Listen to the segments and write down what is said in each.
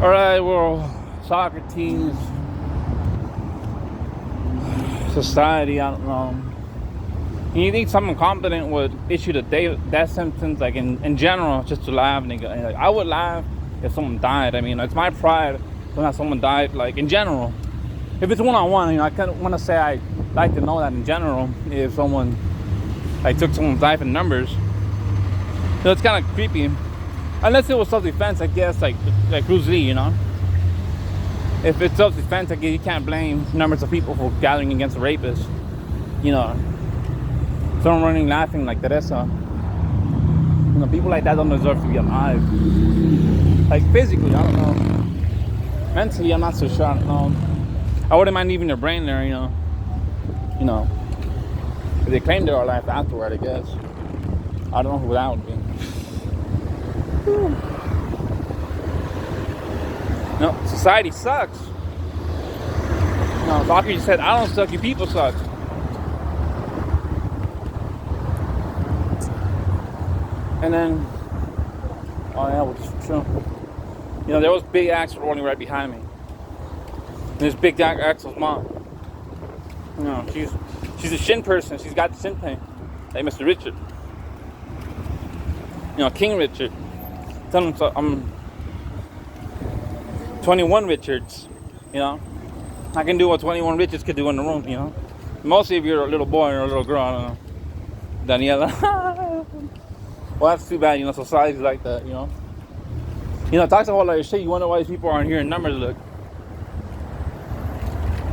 Alright, well, Socrates, society, I don't know. You think someone competent would issue the death sentence, like in general, just to laugh, nigga? Like, I would laugh if someone died. I mean, it's my pride when someone died, like, in general. If it's one-on-one, I kind of want to say I'd like to know that in general, if someone, like, took someone's life in numbers. It's kind of creepy. Unless it was self-defense, I guess, like Bruce Lee, If it's self-defense, I guess you can't blame numbers of people for gathering against a rapist. Someone running laughing like Teresa. People like that don't deserve to be alive. Like physically, I don't know. Mentally, I'm not so sure. I don't know. I wouldn't mind leaving their brain there, If they claim they're alive afterward, I guess. I don't know who that would be. No, society sucks. No, Socrates said, I don't suck, you people suck. And then, oh yeah, which is true. There was Big Axel rolling right behind me. And there's Big Axel's mom. She's a shin person. She's got shin pain. Like Mr. Richard. King Richard. Tell him so, I'm 21 Richards. I can do what 21 Richards could do in the room. Mostly if you're a little boy or a little girl. I don't know. Daniela. Well, that's too bad. Society's like that. It talks a whole lot of shit. You wonder why these people aren't here in numbers. Look.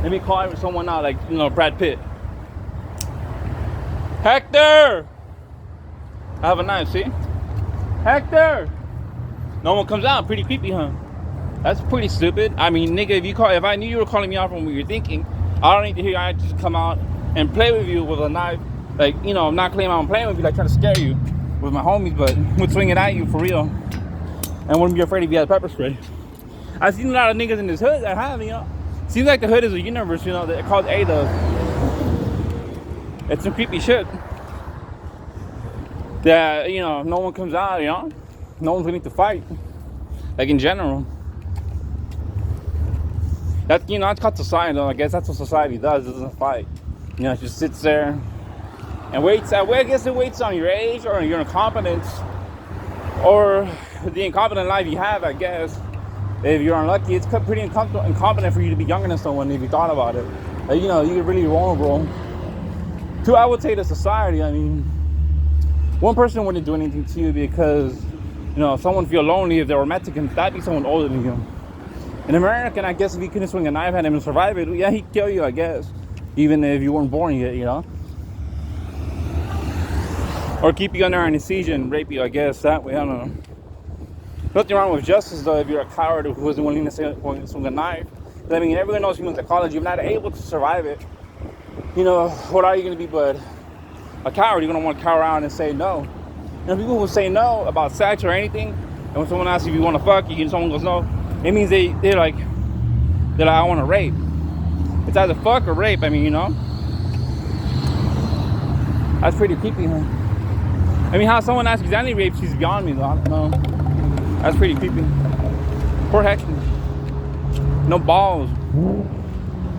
Let me call someone out, like Brad Pitt. Hector. I have a knife. See. Hector! No one comes out. Pretty creepy, huh? That's pretty stupid. I mean, nigga, if I knew you were calling me out from what you're thinking, I don't need to hear you. I just come out and play with you with a knife. Like, I'm not claiming I'm playing with you, like trying to scare you with my homies, but would swing it at you for real. And wouldn't be afraid if you had pepper spray. I've seen a lot of niggas in this hood that have, Seems like the hood is a universe, that called A does. It's some creepy shit. That no one comes out, no one's willing to fight, like in general. That's it's called society, though. I guess that's what society does. It doesn't fight. It just sits there and waits. I guess it waits on your age or your incompetence or the incompetent life you have. I guess if you're unlucky, it's pretty incompetent for you to be younger than someone if you thought about it. Like, you're really vulnerable to, I would say, the society. I mean, one person wouldn't do anything to you because, if someone feel lonely, if they were Mexican, that'd be someone older than you. An American, I guess, if he couldn't swing a knife at him and survive it, yeah, he'd kill you, I guess. Even if you weren't born yet, Or keep you under anesthesia and rape you, I guess, that way, I don't know. Nothing wrong with justice, though, if you're a coward who wasn't willing to swing a knife. I mean, everyone knows human psychology. If you're not able to survive it, what are you going to be but a coward? You're going to want to cower around and say no. People who say no about sex or anything, and when someone asks if you want to fuck you and someone goes no, it means they're like, I want to rape. It's either fuck or rape. I mean, that's pretty creepy, huh? I mean, how someone asks exactly rape, she's beyond me, though. I don't know. That's pretty creepy. Poor Hector. No balls.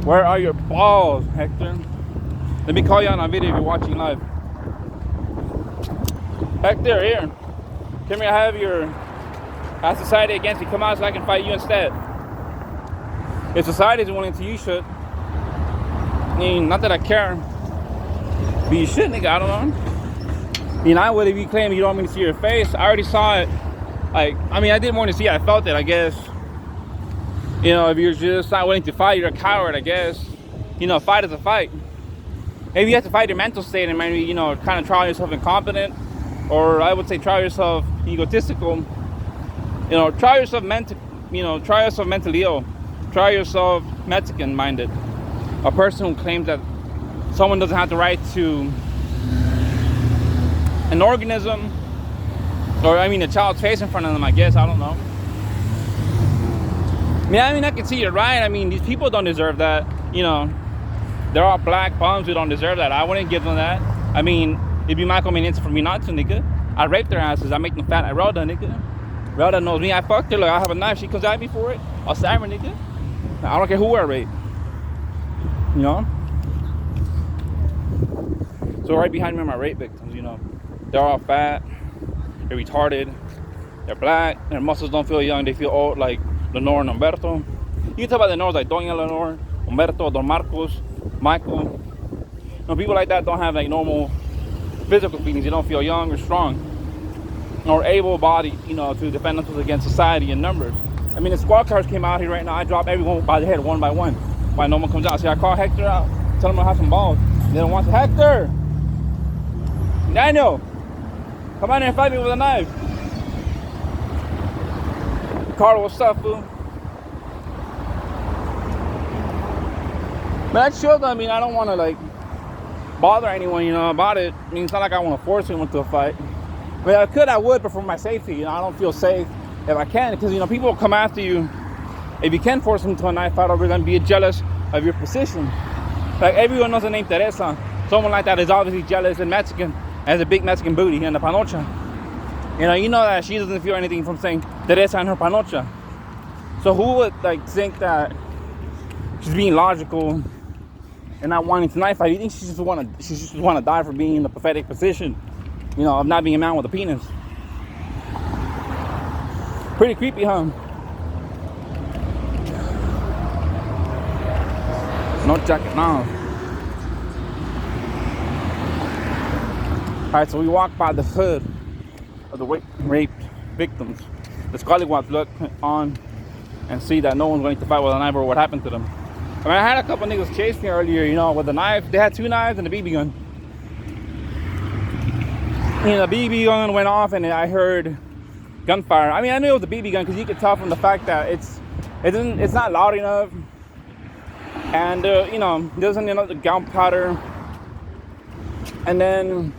Where are your balls, Hector? Let me call you on a video if you're watching live. Hector, here. Come here, I have society against you. Come out so I can fight you instead. If society isn't willing to, you should. I mean, not that I care. But you should, nigga, I don't know. I would if you claim you don't want me to see your face. I already saw it. I didn't want to see it. I felt it, I guess. If you're just not willing to fight, you're a coward, I guess. Fight is a fight. Maybe you have to fight your mental state and maybe, kind of try yourself incompetent. Or I would say try yourself egotistical. Try yourself mentally ill. Try yourself Mexican-minded. A person who claims that someone doesn't have the right to an organism, or a child's face in front of them, I guess. I don't know. I can see you're right. These people don't deserve that. They're all black bums who don't deserve that. I wouldn't give them that. It'd be my convenience for me not to, nigga. I rape their asses. I make them fat. I roll them, nigga. Girl that knows me, I fucked her. Like, I have a knife. She comes at me for it. I'll stab her, nigga. I don't care who I rape. You know? So right behind me are my rape victims, you know. They're all fat. They're retarded. They're black. Their muscles don't feel young. They feel old, like Lenore and Humberto. You can tell by the nose, like Doña Lenore, Humberto, Don Marcos, Michael. You know, people like that don't have like normal physical feelings. They don't feel young or strong or able-bodied, you know, to defend themselves against society in numbers. I mean, the squad cars came out here right now. I drop everyone by the head one by one. Why no one comes out? See, I call Hector out, tell him I have some balls. They don't want to. Hector! Daniel! Come out here and fight me with a knife. Carl, what's up, fool? But that's chill though. I mean, I don't want to, like, bother anyone, you know, about it. I mean, it's not like I want to force anyone to a fight. But if I could, I would, but for my safety, you know, I don't feel safe if I can, because, you know, people will come after you if you can force them to a knife fight over them, be jealous of your position. Like, everyone knows the name Teresa. Someone like that is obviously jealous and Mexican, has a big Mexican booty and a panocha. You know that she doesn't feel anything from saying Teresa and her panocha. So who would, like, think that she's being logical and not wanting to knife fight? You think she just want to die for being in the pathetic position, you know, of not being a man with a penis? Pretty creepy, huh? No jacket now. Alright, so we walk by the hood of the rape victims. The scallywags look on and see that no one's going to fight with a knife or what happened to them. I mean, I had a couple niggas chase me earlier, you know, with a knife. They had 2 knives and a BB gun. You know, the BB gun went off and I heard gunfire. I mean, I knew it was a BB gun because you could tell from the fact that it's not loud enough, and you know, doesn't the gunpowder, and then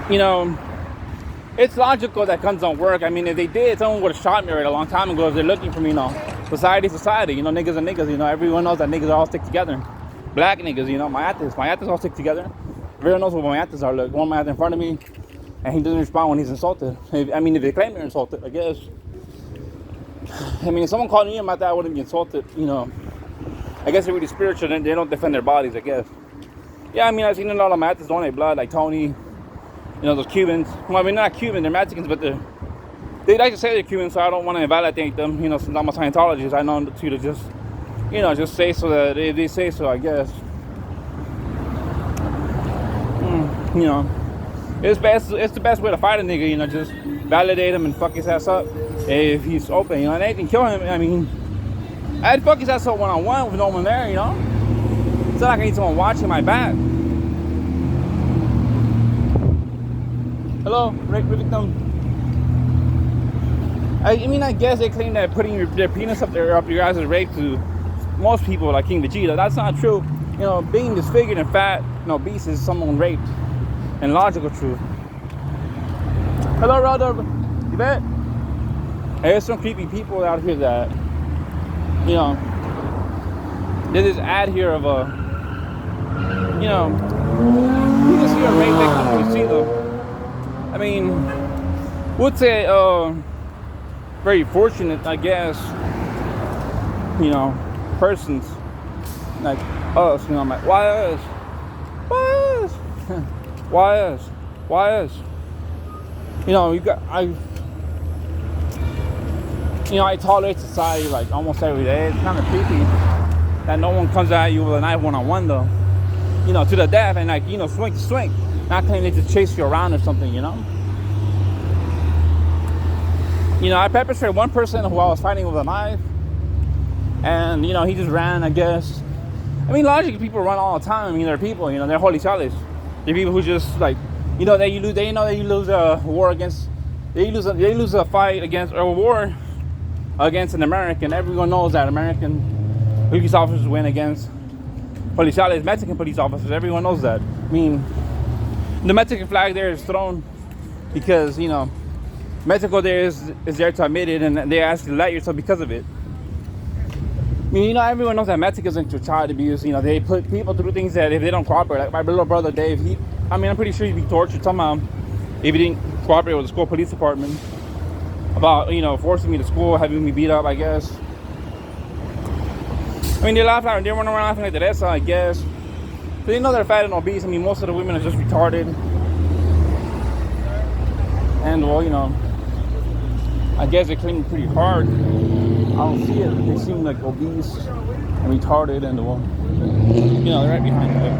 you know, it's logical that guns don't work. I mean, if they did, someone would have shot me right a long time ago if they're looking for me, you know. Society, you know, niggas and niggas, you know, everyone knows that niggas all stick together. Black niggas, you know, Mayates all stick together. Everyone knows what Mayates are. Look, one Mayate in front of me, and he doesn't respond when he's insulted. I mean, if they claim they're insulted, I guess. I mean, if someone called me a Mayate, I wouldn't be insulted, you know. I guess they're really spiritual and they don't defend their bodies, I guess. Yeah, I mean, I've seen a lot of Mayates donate blood, like Tony, you know, those Cubans. Well, I mean, not Cuban, they're Mexicans, but they like to say they're Cuban, so I don't want to invalidate them, you know, since I'm a Scientologist. I know to just, you know, just say so that they say so, I guess. You know, it's the best way to fight a nigga, you know, just validate him and fuck his ass up if he's open, you know, and anything kill him. I mean, I'd fuck his ass up one-on-one with no one there, you know. It's not like I need someone watching my back. Hello, rape victim. I mean, I guess they claim that putting their penis up your ass is rape to most people, like King Vegeta. That's not true. You know, being disfigured and fat and obese is someone raped. And logical truth. Hello, Roder. You bet? There's some creepy people out here that, you know, there's this ad here of a, you know, you can see a rape victim when you see them. I mean, would say very fortunate, I guess, you know, persons like us, you know, I'm like, why us? Why us? Why us? Why us? You know, I tolerate society like almost every day. It's kind of creepy that no one comes at you with a knife one-on-one though. You know, to the death and like, you know, swing to swing. Not claiming to chase you around or something, you know. You know, I pepper sprayed one person who I was fighting with a knife, and you know, he just ran, I guess. I mean, logically, people run all the time. I mean, they're people, you know, they're holy chales. They're people who just like, you know, they know that you lose a war against, they lose a fight against, or a war against an American. Everyone knows that American police officers win against policiales, Mexican police officers. Everyone knows that. I mean, the Mexican flag there is thrown because, you know, Mexico there is there to admit it, and they actually let yourself because of it. I mean, you know, everyone knows that Mexicans into child abuse. You know, they put people through things that if they don't cooperate, like my little brother Dave, I mean, I'm pretty sure he'd be tortured somehow if he didn't cooperate with the school police department about, you know, forcing me to school, having me beat up, I guess. I mean, they run around laughing like that's, I guess. But they know they're fat and obese. I mean, most of the women are just retarded. And, well, you know, I guess they claim pretty hard. I don't see it. They seem like obese and retarded, and, well, you know, they're right behind it.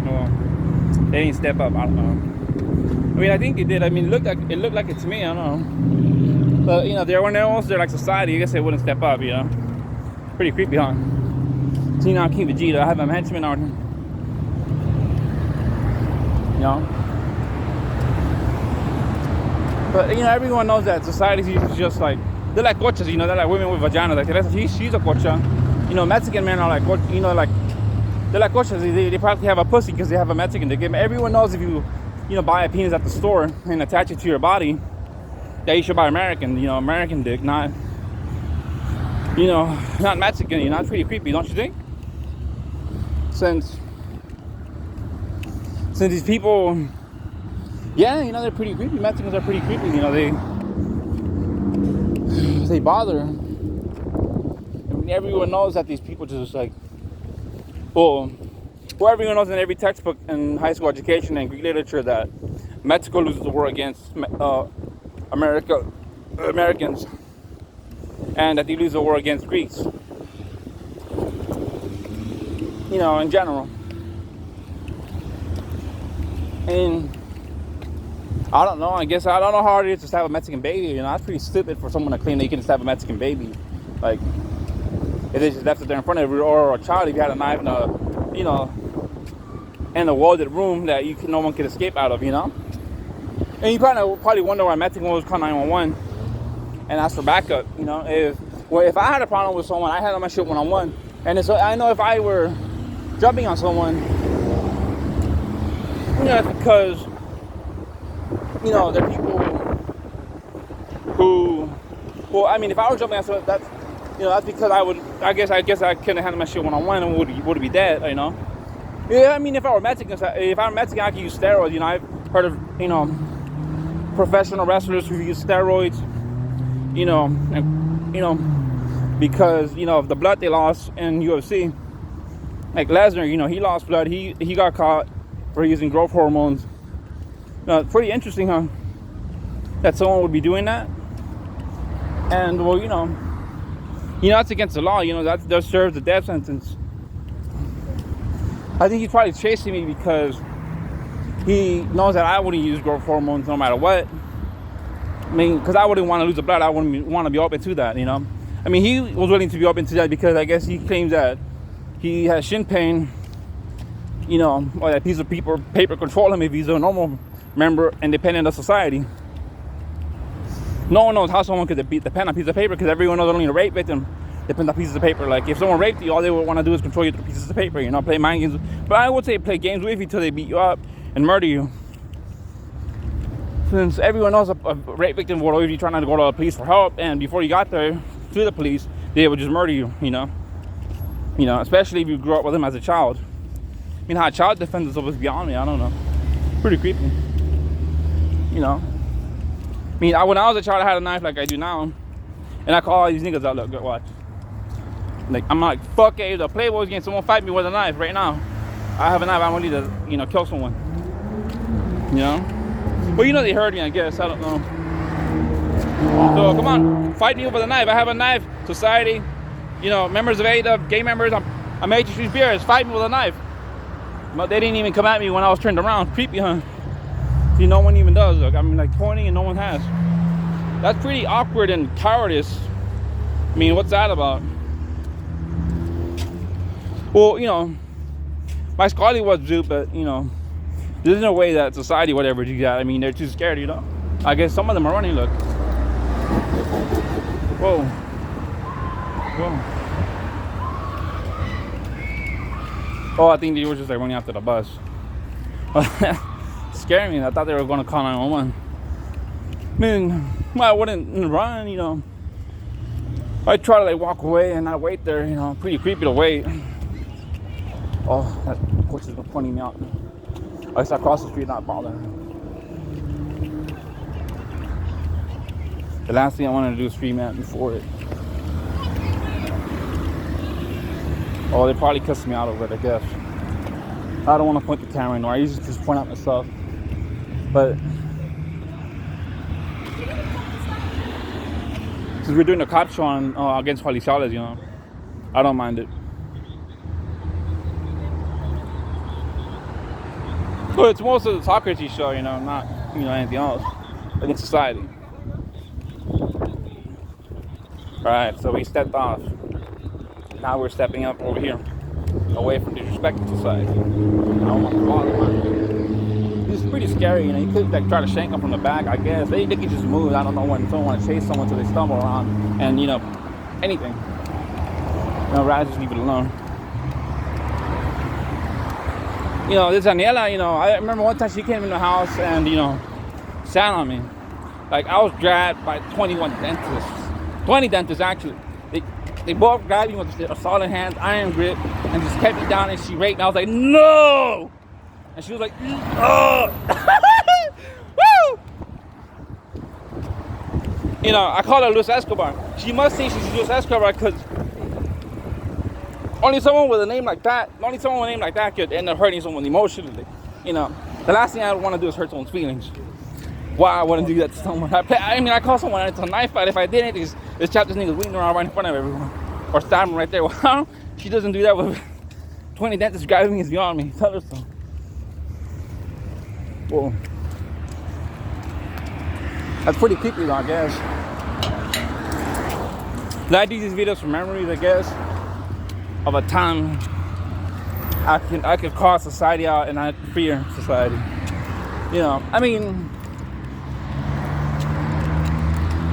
Well, they didn't step up. I don't know. I mean, I think it did. I mean, it looked like it to me. I don't know. But, you know, everyone else, they're like society. I guess they wouldn't step up, you know. Pretty creepy, huh? So, you know, I'm King Vegeta. I have a henchman on here. You know? But, you know, everyone knows that society's just like, they're like cochas, you know, they're like women with vaginas. Like, she's a cocha. You know, Mexican men are like, you know, like, they're like cochas. They probably have a pussy because they have a Mexican dick. Everyone knows if you know, buy a penis at the store and attach it to your body, that you should buy American, you know, American dick, not, you know, not Mexican. You know, it's pretty creepy, don't you think? Since these people, yeah, you know, they're pretty creepy. Mexicans are pretty creepy. You know, they bother. I mean, everyone knows that these people just like, well, everyone knows in every textbook in high school education and Greek literature that Mexico loses the war against Americans, and that they lose the war against Greeks. You know, in general. And I don't know. I guess I don't know how hard it is to stab a Mexican baby. You know, that's pretty stupid for someone to claim that you can stab a Mexican baby. Like, if they just left it there in front of you, or a child, if you had a knife in a, you know, in a welded room that no one could escape out of, you know. And you probably wonder why Mexican was called 911 and ask for backup. You know, if I had a problem with someone, I handle my shit one-on-one. And so I know if I were jumping on someone, you know, it's because, you know, there are people who, well, I mean, if I were jumping on someone, that's, you know, that's because I guess I couldn't handle my shit one-on-one and would be dead, you know. Yeah, I mean, if I'm Mexican, I can use steroids. You know, I've heard of, you know, professional wrestlers who use steroids, you know, and, you know, because, you know, of the blood they lost in UFC. Like Lesnar, you know, he lost blood. He got caught for using growth hormones. It's pretty interesting, huh? That someone would be doing that. And, well, you know, that's against the law. You know, that serves a death sentence. I think he's probably chasing me because he knows that I wouldn't use growth hormones no matter what. I mean, because I wouldn't want to lose the blood. I wouldn't want to be open to that, you know. I mean, he was willing to be open to that because I guess he claims that he has shin pain, you know, or that piece of paper control him if he's a normal member, independent of society. No one knows how someone could depend on a piece of paper because everyone knows only a rape victim depends on pieces of paper. Like, if someone raped you, all they would want to do is control you through pieces of paper, you know, play mind games. But I would say play games with you till they beat you up and murder you. Since everyone knows a rape victim would always be trying to go to the police for help, and before you got there to the police, they would just murder you, you know. You know, especially if you grew up with them as a child. I mean, how child defense is always beyond me, I don't know. Pretty creepy. You know. I mean, when I was a child, I had a knife like I do now. And I call all these niggas out, look, watch. Like, I'm like, fuck it, the Playboy's game, someone fight me with a knife right now. I have a knife, I'm ready to, you know, kill someone. You know? Well, you know they heard me, I guess, I don't know. So, come on, fight me with a knife. I have a knife, society, you know, members of ADA, gay members, I'm Major Street Beers, fight me with a knife. But they didn't even come at me when I was turned around. Creepy, huh? See, no one even does. Look, I'm like pointing and no one has. That's pretty awkward and cowardice. I mean, what's that about? Well, you know, my Scully was Zoot, but, you know, there's no way that society would ever do that. I mean, they're too scared, you know? I guess some of them are running, look. Whoa. Whoa. Oh, I think they were just like running after the bus. Scared me. I thought they were going to call 911. I mean, well, I wouldn't run, you know. I try to like walk away and not wait there, you know. Pretty creepy to wait. Oh, that horse is pointing me out. I guess across the street, not bothering. The last thing I wanted to do is stream at before it. Oh, they probably cussed me out over it, I guess. I don't want to point the camera anymore. I usually just point out myself. But since we're doing a cop show on against policiales, you know, I don't mind it. Well, it's most of the Socrates show, you know, not, you know, anything else against society. Alright, so we stepped off. Now we're stepping up over here, away from disrespecting society. I don't want to bother them. It's pretty scary, you know. You could like try to shank them from the back, I guess. They could just move. I don't know when someone want to chase someone till they stumble around, and you know, anything. You know, rather just leave it alone. You know, this Daniela, you know, I remember one time she came in the house and, you know, sat on me. Like, I was grabbed by 21 dentists. 20 dentists, actually. They both grabbed me with a solid hand, iron grip, and just kept me down, and she raped me. I was like, no! And she was like, oh! Woo! You know, I call her Luis Escobar. She must think she's Luis Escobar because only someone with a name like that could end up hurting someone emotionally. You know, the last thing I want to do is hurt someone's feelings. Why I want to do that to someone? I call someone it's a knife fight. If I didn't, this chap this nigga's wheeling around right in front of everyone. Or stab him right there. Well, she doesn't do that with 20 dentists grabbing me is beyond me. Tell her so. Whoa. That's pretty creepy though, I guess. I do these videos for memories, I guess, of a time I could call society out and I fear society. You know, I mean,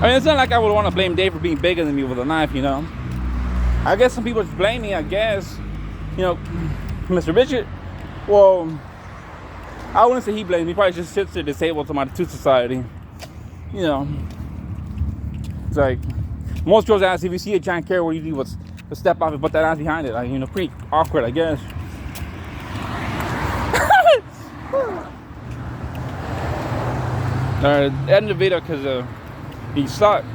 it's not like I would want to blame Dave for being bigger than me with a knife, you know. I guess some people just blame me, I guess. You know, Mr. Richard, well, I wouldn't say he blames me. He probably just sits there disabled to society. You know, it's like, most girls ask if you see a giant carrot, what do you do? What's to step off and put that ass behind it? Like, you know, pretty awkward, I guess. Alright, end the video because he sucked.